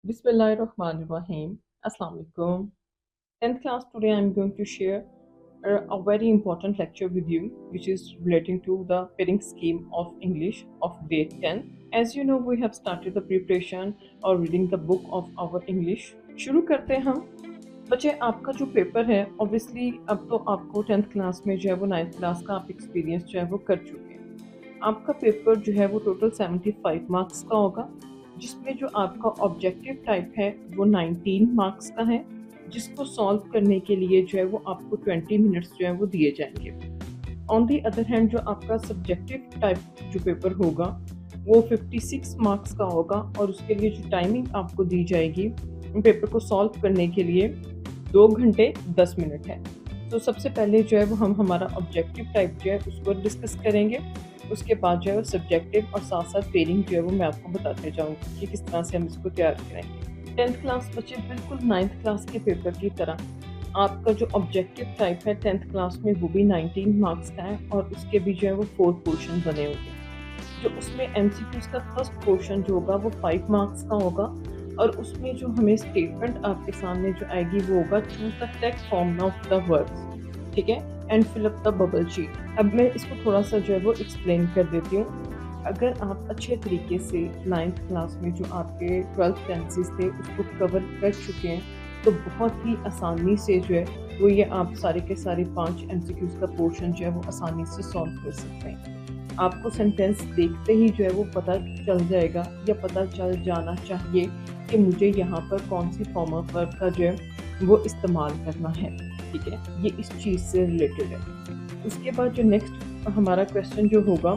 Bismillahirrahmanirrahim. Assalamu alaikum. 10th class, today I am going to share a very important lecture with you, which is relating to the pairing scheme of English of grade 10. As you know, we have started the preparation or reading the book of our English. शुरू करते हैं हम। बच्चे, आपका जो paper है, obviously अब तो आपको 10th क्लास में जो है वो 9th क्लास का आप एक्सपीरियंस जो है वो कर चुके हैं। आपका पेपर जो है वो टोटल 75 मार्क्स का होगा, जिसमें जो आपका ऑब्जेक्टिव टाइप है वो 19 मार्क्स का है, जिसको सॉल्व करने के लिए जो है वो आपको 20 मिनट्स जो है वो दिए जाएंगे। ऑन दी अदर हैंड जो आपका सब्जेक्टिव टाइप जो पेपर होगा वो 56 मार्क्स का होगा, और उसके लिए जो टाइमिंग आपको दी जाएगी पेपर को सॉल्व करने के लिए 2 घंटे 10 मिनट है। तो सबसे पहले जो है वो हम हमारा ऑब्जेक्टिव टाइप जो है उसको डिस्कस करेंगे। उसके बाद जो है वो सब्जेक्टिव और साथ साथ पेयरिंग जो है वो मैं आपको बताते जाऊँगी कि किस तरह से हम इसको तैयार करेंगे। 10th क्लास बच्चे, बिल्कुल 9th क्लास के पेपर की तरह आपका जो ऑब्जेक्टिव टाइप है 10th क्लास में वो भी 19 मार्क्स का है, और उसके भी जो है वो 4 पोर्शन बने होंगे। जो उसमें एमसीक्यूज का फर्स्ट पोर्शन जो होगा वो 5 मार्क्स का होगा, और उसमें जो हमें स्टेटमेंट आपके सामने जो आएगी वो होगा choose the correct form of the words, ठीक है, and fill up the bubble sheet. अब मैं इसको थोड़ा सा जो है वो एक्सप्लेन कर देती हूँ। अगर आप अच्छे तरीके से 9th क्लास में जो आपके 12th टेंसेस थे उसको कवर कर चुके हैं, तो बहुत ही आसानी से जो है वो ये आप सारे के सारे 5 एमसीक्यूज का पोर्शन जो है वो आसानी से सॉल्व कर सकते हैं। आपको सेंटेंस देखते ही जो है वो पता चल जाएगा, या पता चल जाना चाहिए कि मुझे यहाँ पर कौन सी फॉर्म ऑफ वर्ब का जो है वो इस्तेमाल करना है, ठीक है, ये इस चीज़ से रिलेटेड है। उसके बाद जो नेक्स्ट हमारा क्वेश्चन जो होगा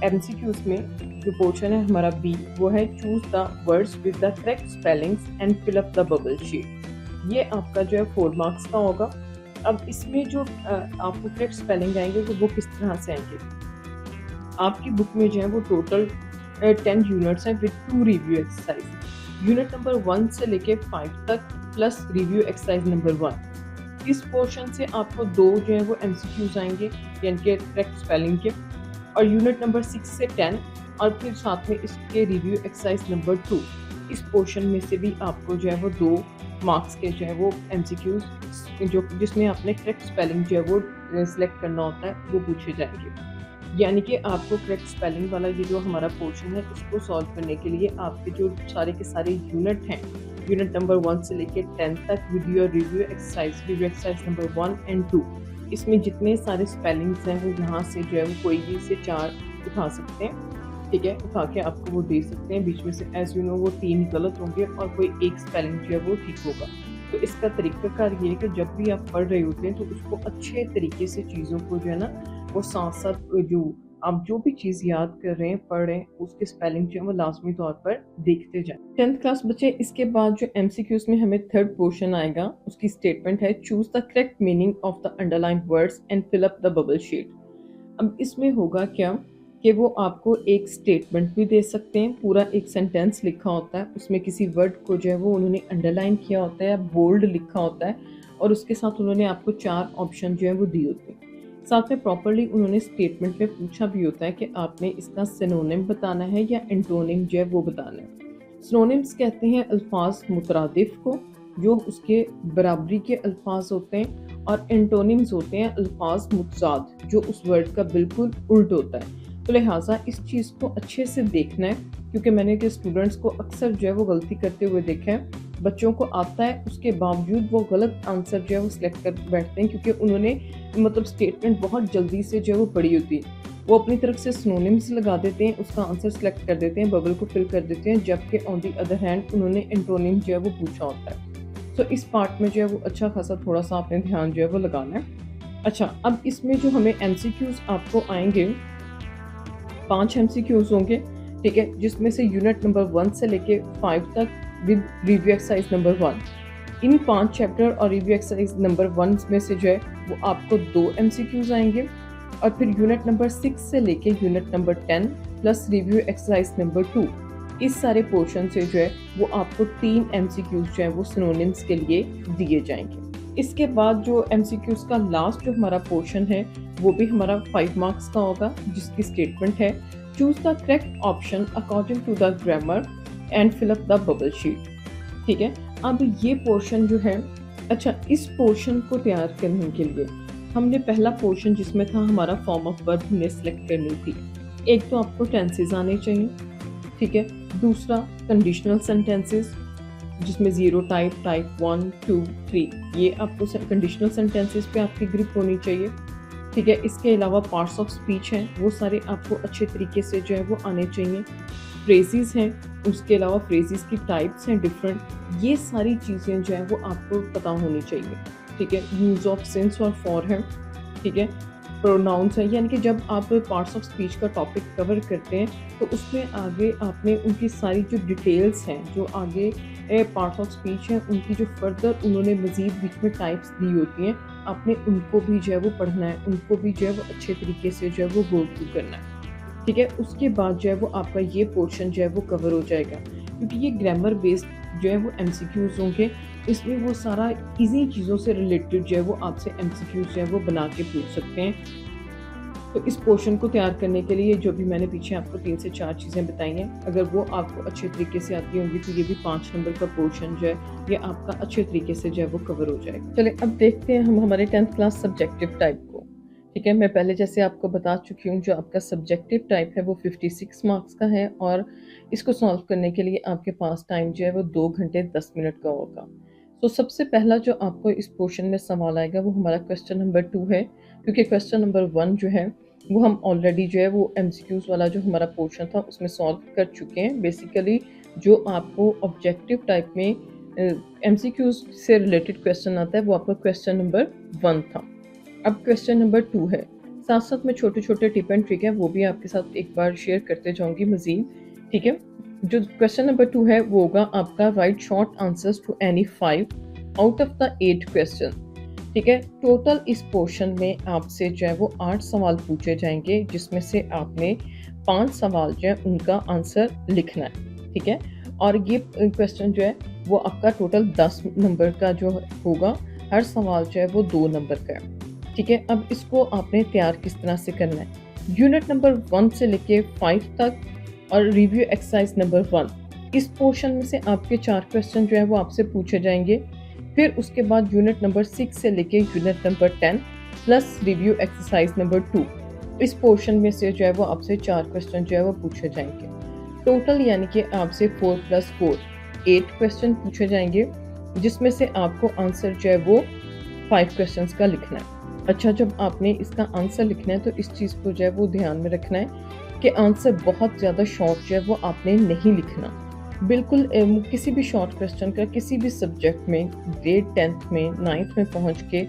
एमसीक्यूज में जो पोर्शन है हमारा बी, वो है choose the words with the correct spellings and fill up the bubble sheet. ये आपका जो है 4 मार्क्स का होगा। अब इसमें जो आपको करेक्ट स्पेलिंग आएंगे तो वो किस तरह से आएंगे, आपकी बुक में जो है वो टोटल 10 यूनिट्स हैं with 2 review exercise. Unit number 1 से लेके 5 तक प्लस रिव्यू एक्सरसाइज नंबर 1। इस पोर्शन से आपको 2 जो है वो एमसीक्यूज आएंगे यानी कि करेक्ट स्पेलिंग के, और यूनिट नंबर 6 से 10 और फिर साथ में इसके रिव्यू एक्सरसाइज नंबर 2। इस पोर्शन में से भी आपको जो है वो 2 मार्क्स के जो है वो एमसीक्यूज जो जिसमें आपने करेक्ट स्पेलिंग जो है वो सिलेक्ट करना होता है वो पूछे जाएंगे। यानी कि आपको करेक्ट स्पेलिंग वाला ये जो हमारा पोर्शन है इसको सॉल्व करने के लिए आपके जो सारे के सारे यूनिट हैं, यूनिट नंबर 1 से लेके 10 तक with your review exercise number 1 and 2, इसमें जितने सारे स्पेलिंग्स हैं वो यहाँ से जो है वो कोई भी से 4 उठा सकते हैं, ठीक है, उठा के आपको वो दे सकते हैं। बीच में से एज यू नो वो 3 गलत होंगे और कोई एक स्पेलिंग जो है वो ठीक होगा। तो इसका तरीकाकार ये है कि जब भी आप पढ़ रहे होते हैं तो उसको अच्छे तरीके से चीज़ों को जो है ना वो साथ साथ जो आप जो भी चीज़ याद कर रहे हैं पढ़ रहे हैं उसके स्पेलिंग जो है वो लाजमी तौर पर देखते जाएं। 10th क्लास बच्चे, इसके बाद जो एमसीक्यूज में हमें थर्ड पोर्शन आएगा उसकी स्टेटमेंट है choose the correct meaning of the underline words and fill up the bubble sheet. अब इसमें होगा क्या कि वो आपको एक स्टेटमेंट भी दे सकते हैं, पूरा एक सेंटेंस लिखा होता है, उसमें किसी वर्ड को जो है वो उन्होंने अंडरलाइन किया होता है या बोल्ड लिखा होता है, और उसके साथ उन्होंने आपको 4 ऑप्शन जो है वो दिए होते हैं। साथ में प्रॉपरली उन्होंने स्टेटमेंट में पूछा भी होता है कि आपने इसका सिनोनिम बताना है या एंटोनिम जो है वो बताना है। सिनोनिम्स कहते हैं अल्फाज मुतरादिफ को जो उसके बराबरी के अल्फाज होते हैं, और एंटोनिम्स होते हैं अल्फाज मुतजाद जो उस वर्ड का बिल्कुल उल्ट होता है। तो लिहाजा इस चीज़ को अच्छे से देखना है, क्योंकि मैंने के स्टूडेंट्स को अक्सर जो है वो गलती करते हुए देखा है। बच्चों को आता है उसके बावजूद वो गलत आंसर जो है वो सिलेक्ट कर बैठते हैं, क्योंकि उन्होंने मतलब स्टेटमेंट बहुत जल्दी से जो है वो पढ़ी होती है। वो अपनी तरफ से सिनोनिम्स लगा देते हैं, उसका आंसर सेलेक्ट कर देते हैं, बबल को फिल कर देते हैं, जबकि ऑन दी अदर हैंड उन्होंने एंटोनिम जो है वो पूछा होता है। तो इस पार्ट में जो है वो अच्छा खासा थोड़ा सा आपने ध्यान जो है वो लगाना है। अच्छा, अब इसमें जो हमें एमसीक्यूज आपको आएंगे 5 एमसीक्यूज होंगे, ठीक है, जिसमें से यूनिट नंबर 1 से लेके 5 तक with review exercise number 1। In 5 chapter और रिव्यू एक्सरसाइज नंबर 1 में से जो है वो आपको 2 एमसीक्यूज आएंगे, और फिर यूनिट नंबर 6 से लेके unit number 10 plus review exercise number 2, इस सारे पोर्शन से जो है वो आपको 3 एमसीक्यूज जो है वो सिनोनिम्स के लिए दिए जाएंगे। इसके बाद जो एमसीक्यूज का लास्ट जो हमारा पोर्शन है वो भी हमारा 5 मार्क्स का होगा, जिसकी स्टेटमेंट है choose the correct option according to the grammar and fill up the bubble sheet. ठीक है। अब ये पोर्शन जो है, अच्छा, इस पोर्शन को तैयार करने के लिए हमने पहला पोर्शन जिसमें था हमारा फॉर्म ऑफ वर्ब हमने सेलेक्ट करनी थी। एक तो आपको टेंसेस आने चाहिए, ठीक है। दूसरा कंडीशनल सेंटेंसेस जिसमें ज़ीरो टाइप, टाइप 1, 2, 3, ये आपको कंडीशनल सेंटेंसेस पे आपकी ग्रिप होनी चाहिए, ठीक है। इसके अलावा पार्ट्स ऑफ स्पीच हैं, वो सारे आपको अच्छे तरीके से जो है वो आने चाहिए। फ्रेजेस हैं, उसके अलावा फ्रेजेस की टाइप्स हैं डिफरेंट, ये सारी चीज़ें जो हैं वो आपको पता होनी चाहिए, ठीक है। यूज़ ऑफ सिंस और फॉर है, ठीक है। प्रोनाउंस है, यानी कि जब आप पार्ट्स ऑफ स्पीच का टॉपिक कवर करते हैं तो उसमें आगे आपने उनकी सारी जो डिटेल्स हैं, जो आगे पार्ट्स ऑफ स्पीच हैं, उनकी जो फर्दर उन्होंने मज़ीद बीच में टाइप्स दी होती हैं, आपने उनको भी जो है वो पढ़ना है, उनको भी जो है वो अच्छे तरीके से जो है वो गो थ्रू करना है, ठीक है। उसके बाद जो है वो आपका ये पोर्शन जो है वो कवर हो जाएगा, क्योंकि ये ग्रामर बेस्ड जो है वो एमसीक्यूज होंगे, इसमें वो सारा इजी चीज़ों से रिलेटेड जो है वो आपसे एमसीक्यूज जो है वो बना के पूछ सकते हैं। तो इस पोर्शन को तैयार करने के लिए जो भी मैंने पीछे आपको 3 से 4 चीज़ें बताई हैं, अगर वो आपको अच्छे तरीके से आती होंगी तो ये भी 5 नंबर का पोर्शन जो है ये आपका अच्छे तरीके से जो है वो कवर हो जाएगा। चलिए अब देखते हैं हम हमारे 10th क्लास सब्जेक्टिव टाइप को, ठीक है। मैं पहले जैसे आपको बता चुकी हूँ, जो आपका सब्जेक्टिव टाइप है वो 56 मार्क्स का है और इसको सॉल्व करने के लिए आपके पास टाइम जो है वो 2 घंटे 10 मिनट का होगा। तो सबसे पहला जो आपको इस पोर्शन में सवाल आएगा वो हमारा क्वेश्चन नंबर 2 है, क्योंकि क्वेश्चन नंबर 1 जो है वो हम ऑलरेडी जो है वो एमसीक्यूज वाला जो हमारा पोर्शन था उसमें सॉल्व कर चुके हैं। बेसिकली जो आपको ऑब्जेक्टिव टाइप में एमसीक्यूज से रिलेटेड क्वेश्चन आता है वो आपका क्वेश्चन नंबर 1 था। अब क्वेश्चन नंबर 2 है, साथ साथ में छोटे छोटे टिप एंड ट्रिक है वो भी आपके साथ एक बार शेयर करते जाऊंगी मजीद, ठीक है। जो क्वेश्चन नंबर 2 है वो होगा आपका write short answers to any 5 out of the 8 question, ठीक है। टोटल इस पोर्शन में आपसे जो है वो 8 सवाल पूछे जाएंगे, जिसमें से आपने 5 सवाल जो है उनका आंसर लिखना है, ठीक है। और ये क्वेश्चन जो है वो आपका टोटल 10 नंबर का जो होगा, हर सवाल जो है वो 2 नंबर का है, ठीक है। अब इसको आपने तैयार किस तरह से करना है, यूनिट नंबर 1 से लेके 5 तक और रिव्यू एक्सरसाइज नंबर 1, इस पोर्शन में से आपके 4 क्वेश्चन जो है वो आपसे पूछे जाएंगे। फिर उसके बाद यूनिट नंबर 6 से लेके unit number 10 plus review exercise number 2, इस पोर्शन में से जो है वो आपसे 4 क्वेश्चन जो है वो पूछे जाएंगे। टोटल यानी कि आपसे 4 + 4 8 क्वेश्चन पूछे जाएंगे, जिसमें से आपको आंसर जो है वो 5 क्वेश्चंस का लिखना है। अच्छा, जब आपने इसका आंसर लिखना है तो इस चीज़ को जो है वो ध्यान में रखना है कि आंसर बहुत ज़्यादा शॉर्ट जो है वो आपने नहीं लिखना। बिल्कुल किसी भी शॉर्ट क्वेश्चन का किसी भी सब्जेक्ट में ग्रेड 10th में 9th में पहुंच के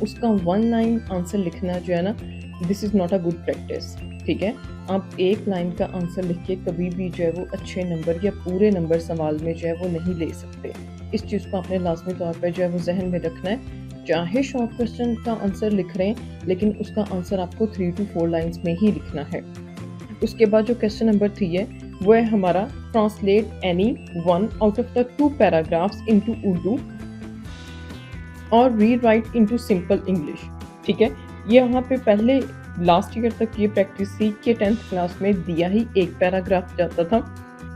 उसका 1 लाइन आंसर लिखना जो है ना, this is not a good practice, ठीक है। आप 1 लाइन का आंसर लिख के कभी भी जो है वो अच्छे नंबर या पूरे नंबर सवाल में जो है वो नहीं ले सकते। इस चीज़ को आपने लाजमी तौर पर जो है वो जहन में रखना है। चाहे शॉर्ट क्वेश्चन का आंसर लिख रहे हैं, लेकिन उसका आंसर आपको 3 to 4 लाइन्स में ही लिखना है। उसके बाद जो क्वेश्चन नंबर 3 है वो है हमारा translate any 1 out of the 2 paragraphs into Urdu और रीराइट इनटू सिंपल इंग्लिश, ठीक है। ये यहाँ पे पहले लास्ट ईयर तक ये प्रैक्टिस थी कि 10th क्लास में दिया ही एक पैराग्राफ जाता था,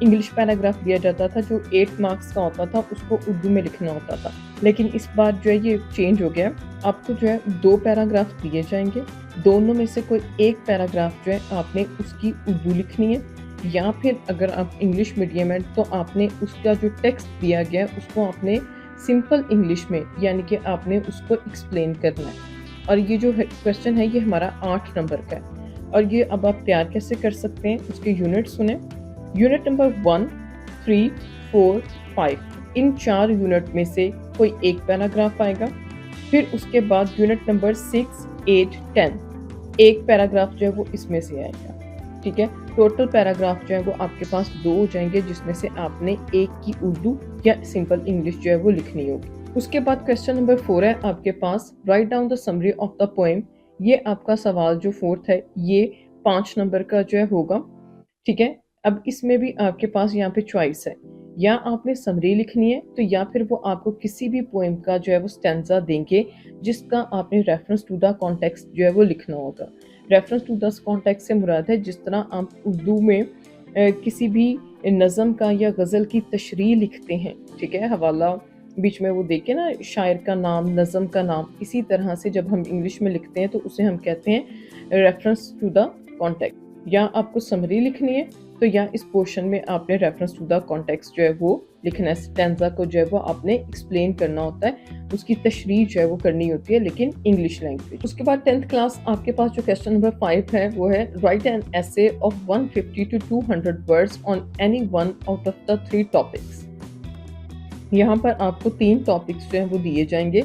इंग्लिश पैराग्राफ दिया जाता था जो 8 मार्क्स का होता था, उसको उर्दू में लिखना होता था। लेकिन इस बार जो है ये चेंज हो गया, आपको जो है 2 पैराग्राफ दिए जाएंगे, दोनों में से कोई एक पैराग्राफ जो है आपने उसकी उर्दू लिखनी है, या फिर अगर आप इंग्लिश मीडियम है तो आपने उसका जो टेक्स्ट दिया गया है उसको आपने सिंपल इंग्लिश में यानी कि आपने उसको एक्सप्लेन करना है। और ये जो क्वेश्चन है ये हमारा 8 नंबर का है। और ये अब आप तैयार कैसे कर सकते हैं, उसके यूनिट सुने। यूनिट नंबर 1, 3, 4, 5, इन 4 यूनिट में से कोई एक पैराग्राफ आएगा। फिर उसके बाद यूनिट नंबर 6, 8, 10 एक पैराग्राफ जो है वो इसमें से आएगा, ठीक है। टोटल पैराग्राफ जो है वो आपके पास 2 हो जाएंगे, जिसमें से आपने एक की उर्दू या सिंपल इंग्लिश जो है वो लिखनी होगी। उसके बाद क्वेश्चन नंबर 4 है आपके पास, write down the summary of the poem. ये आपका सवाल जो 4th है ये 5 नंबर का जो है होगा, ठीक है। अब इसमें भी आपके पास यहाँ पे चॉइस है, या आपने समरी लिखनी है तो या फिर वो आपको किसी भी पोएम का जो है वो स्टैंजा देंगे जिसका आपने रेफरेंस टू द कॉन्टेक्स्ट जो है वो लिखना होगा। रेफरेंस टू द कॉन्टेक्स्ट से मुराद है जिस तरह आप उर्दू में किसी भी नज़म का या गज़ल की तशरीह लिखते हैं, ठीक है, हवाला बीच में वो देके ना शायर का नाम, नज़म का नाम, इसी तरह से जब हम इंग्लिश में लिखते हैं तो उसे हम कहते हैं रेफरेंस टू द कॉन्टेक्स्ट। या आपको समरी लिखनी है तो या इस पोर्शन में आपने रेफरेंस टू द कॉन्टेक्स्ट जो है वो लिखना है। स्टैंजा को जो है वो आपने एक्सप्लेन करना होता है, उसकी तशरीह जो है वो करनी होती है, लेकिन इंग्लिश लैंग्वेज। उसके बाद 10th क्लास आपके पास जो क्वेश्चन नंबर 5 है वो है right an essay of 150 to 200 words on any one out of the 3 topics. यहाँ पर आपको 3 टॉपिक्स जो हैं वो दिए जाएंगे,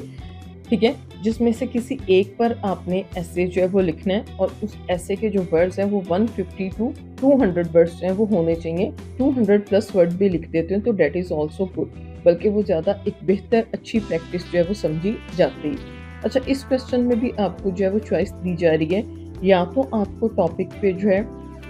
ठीक है, जिसमें से किसी एक पर आपने ऐसे जो है वो लिखना है और उस ऐसे के जो वर्ड्स हैं वो 150 to 200 वर्ड्स जो हैं वो होने चाहिए। 200 प्लस वर्ड भी लिख देते हैं तो डेट इज़ ऑल्सो गुड, बल्कि वो ज़्यादा एक बेहतर अच्छी प्रैक्टिस जो है वो समझी जाती है। अच्छा, इस क्वेश्चन में भी आपको जो है वो चॉइस दी जा रही है, या तो आपको टॉपिक पे जो है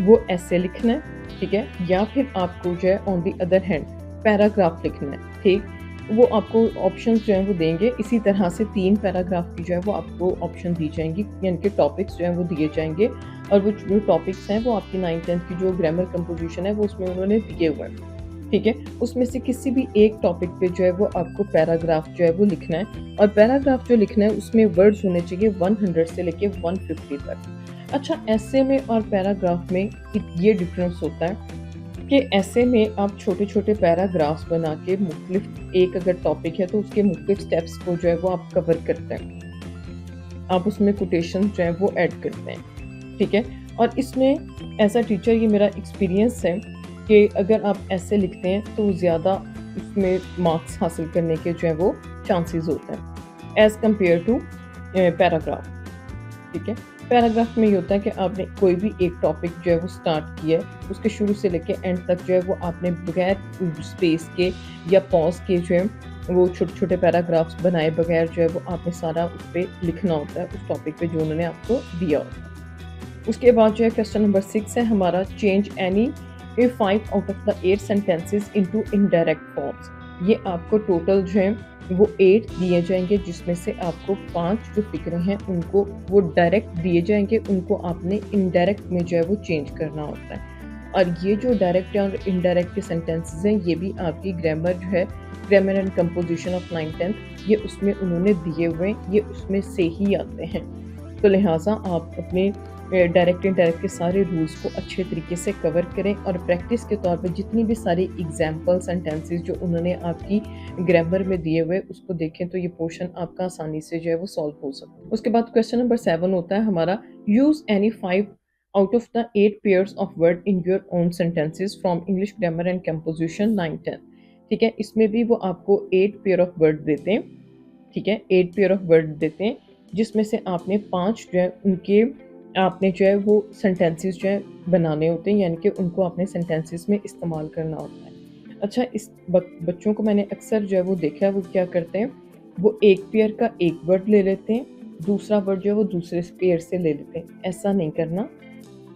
वो ऐसे लिखना है, ठीक है, या फिर आपको जो है on the other hand paragraph लिखना है, ठीक। वो आपको ऑप्शंस जो हैं वो देंगे, इसी तरह से 3 पैराग्राफ की जो है वो आपको ऑप्शन दी जाएंगी, यानी कि टॉपिक्स जो हैं वो दिए जाएंगे। और वो जो टॉपिक्स हैं वो आपकी 9th-10th की जो ग्रामर कंपोजिशन है वो उसमें उन्होंने दिए हुए हैं, ठीक है। उसमें से किसी भी एक टॉपिक पे जो है वो आपको पैराग्राफ जो है वो लिखना है, और पैराग्राफ जो लिखना है उसमें वर्ड्स होने चाहिए 100 से लेके 150 तक। अच्छा, ऐसे में और पैराग्राफ में ये डिफरेंस होता है कि ऐसे में आप छोटे छोटे पैराग्राफ्स बना के मुख्तलिफ, एक अगर टॉपिक है तो उसके मुख्तलिफ स्टेप्स को जो है वो आप कवर करते हैं, आप उसमें कोटेशन जो है वो ऐड करते हैं, ठीक है। और इसमें एज अ टीचर ये मेरा एक्सपीरियंस है कि अगर आप ऐसे लिखते हैं तो ज़्यादा उसमें मार्क्स हासिल करने के जो है वो चांसेस होते हैं एज़ कम्पेयर टू पैराग्राफ, ठीक है। पैराग्राफ में ये होता है कि आपने कोई भी एक टॉपिक जो है वो स्टार्ट किया है, उसके शुरू से लेके एंड तक जो है वो आपने बगैर स्पेस के या पॉज के जो है वो छोटे छोटे पैराग्राफ्स बनाए बगैर जो है वो आपने सारा उस पर लिखना होता है, उस टॉपिक पे जो उन्होंने आपको दिया होता है। उसके बाद जो है क्वेश्चन नंबर 6 है हमारा, change any 5 out of the 8 sentences into indirect forms. ये आपको टोटल जो है वो 8 दिए जाएंगे, जिसमें से आपको 5 जो फिक्रे हैं उनको वो डायरेक्ट दिए जाएंगे, उनको आपने इनडायरेक्ट में जो है वो चेंज करना होता है। और ये जो डायरेक्ट और इनडायरेक्ट के सेंटेंसेस हैं ये भी आपकी ग्रामर जो है, grammar and composition of 9th-10th, ये उसमें उन्होंने दिए हुए, ये उसमें से ही आते हैं। तो लिहाजा आप अपने डायरेक्ट इनडायरेक्ट के सारे रूल्स को अच्छे तरीके से कवर करें और प्रैक्टिस के तौर पे जितनी भी सारी एग्जाम्पल सेंटेंसेस जो उन्होंने आपकी ग्रामर में दिए हुए उसको देखें तो ये पोर्शन आपका आसानी से जो है वो सॉल्व हो सकता है। उसके बाद क्वेश्चन नंबर 7 होता है हमारा, use any 5 out of the 8 pairs of word in your own sentences from English grammar and composition 9th-10th, ठीक है। इसमें भी वो आपको 8 पेयर ऑफ वर्ड देते हैं, ठीक है, 8 पेयर ऑफ वर्ड देते हैं, जिसमें से आपने 5 जो है उनके आपने जो है वो सेंटेंसेस जो है बनाने होते हैं, यानी कि उनको आपने सेंटेंसेस में इस्तेमाल करना होता है। अच्छा, इस बच्चों को मैंने अक्सर जो है वो देखा है, वो क्या करते हैं, वो एक पेयर का एक वर्ड ले लेते हैं, दूसरा वर्ड जो है वो दूसरे पेयर से ले लेते हैं। ऐसा नहीं करना,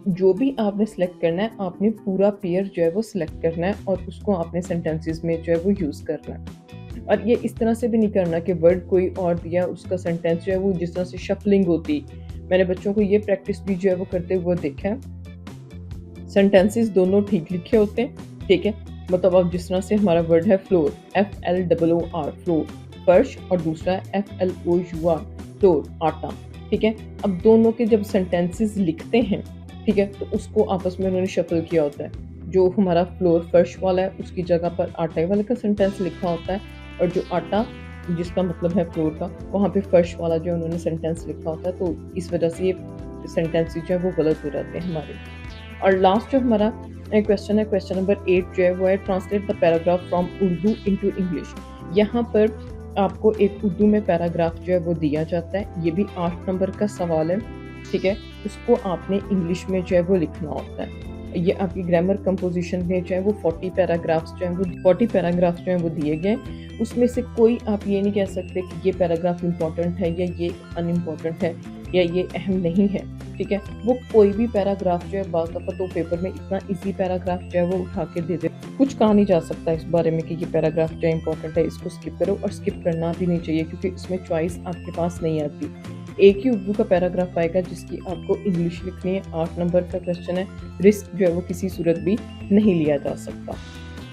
जो भी आपने सेलेक्ट करना है आपने पूरा पेयर जो है वो सिलेक्ट करना है और उसको आपने सेंटेंसेस में जो है वो यूज़ करना है। और ये इस तरह से भी नहीं करना कि वर्ड कोई और दिया उसका सेंटेंस जो है वो जिस तरह से शफलिंग होती, मैंने बच्चों को ये प्रैक्टिस भी जो है वो करते हुए देखा है। सेंटेंसेस दोनों ठीक लिखे होते हैं, ठीक है, मतलब अब जिस तरह से हमारा वर्ड है फ्लोर, FLOOR फ्लोर, फर्श, और दूसरा FLOUR फ्लोर, आटा, ठीक है। अब दोनों के जब सेंटेंसेस लिखते हैं, ठीक है, तो उसको आपस में उन्होंने शफल किया होता है। जो हमारा फ्लोर फर्श वाला है उसकी जगह पर आटे वाले का सेंटेंस लिखा होता है, और जो आटा जिसका मतलब है फ्लोर का, वहाँ पे फर्श वाला जो उन्होंने सेंटेंस लिखा होता है। तो इस वजह से ये सेंटेंस जो है वो गलत हो जाते हैं हमारे। और लास्ट जो हमारा क्वेश्चन है, क्वेश्चन नंबर 8 जो है वो है, translate the paragraph from Urdu into English. यहाँ पर आपको एक उर्दू में पैराग्राफ जो है वो दिया जाता है, ये भी 8 नंबर का सवाल है, ठीक है। उसको आपने इंग्लिश में जो है वो लिखना होता है। ये आपकी ग्रामर कंपोजिशन में जो है वो 40 पैराग्राफ्स जो हैं वो 40 पैराग्राफ्स जो हैं वो दिए गए। उसमें से कोई आप ये नहीं कह सकते कि ये पैराग्राफ इम्पॉर्टेंट है या ये अनइम्पॉर्टेंट है या ये अहम नहीं है, ठीक है। वो कोई भी पैराग्राफ जो है बात दफ़ा तो पेपर में इतना इजी पैराग्राफ जो है वो उठा के दे दे, कुछ कहा नहीं जा सकता इस बारे में कि ये पैराग्राफ जो है इंपॉर्टेंट है, इसको स्किप करो, और स्किप करना भी नहीं चाहिए क्योंकि इसमें चॉइस आपके पास नहीं आती। एक ही उर्दू का पैराग्राफ आएगा जिसकी आपको इंग्लिश लिखनी है। 8 नंबर का क्वेश्चन है। रिस्क जो है वो किसी सूरत भी नहीं लिया जा सकता।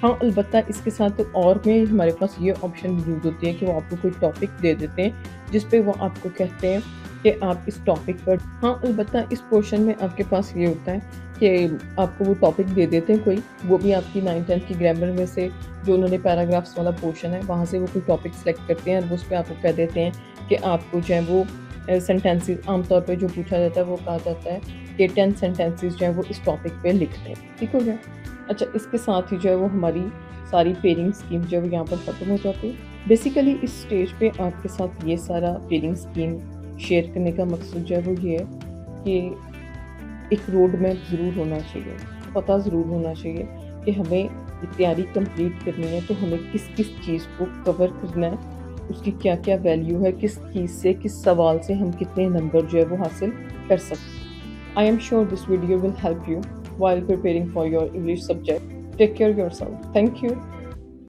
हाँ, अलबत्ता इसके साथ और में हमारे पास ये ऑप्शन मौजूद होती है कि वो आपको कोई टॉपिक दे देते हैं जिस पे वो आपको कहते हैं कि आप इस टॉपिक पर। हाँ, अलबत्ता इस पोर्शन में आपके पास ये होता है कि आपको वो टॉपिक दे देते हैं कोई, वो भी आपकी 9th-10th की ग्रामर में से जो उन्होंने पैराग्राफ्स वाला पोर्शन है वहाँ से वो कोई टॉपिक सेलेक्ट करते हैं और उस पे आपको कह देते हैं कि आपको जो है वो सेंटेंसेस आमतौर पे जो पूछा जाता है वो कहा जाता है कि 10 सेंटेंसेस जो है वो इस टॉपिक पे लिख दें। ठीक हो गया? अच्छा, इसके साथ ही जो है वो हमारी सारी पेयरिंग स्कीम जो है वो यहाँ पर ख़त्म हो जाती है। बेसिकली इस स्टेज पे आपके साथ ये सारा पेयरिंग स्कीम शेयर करने का मकसद जो है वो ये है कि एक रोड मैप ज़रूर होना चाहिए, पता ज़रूर होना चाहिए कि हमें ये तैयारी कंप्लीट करनी है तो हमें किस किस चीज़ को कवर करना है, उसकी क्या क्या वैल्यू है, किस चीज़ से किस सवाल से हम कितने नंबर जो है वो हासिल कर सकते हैं। I am sure this video will help you while preparing for your English subject. Take care of yourself. Thank you.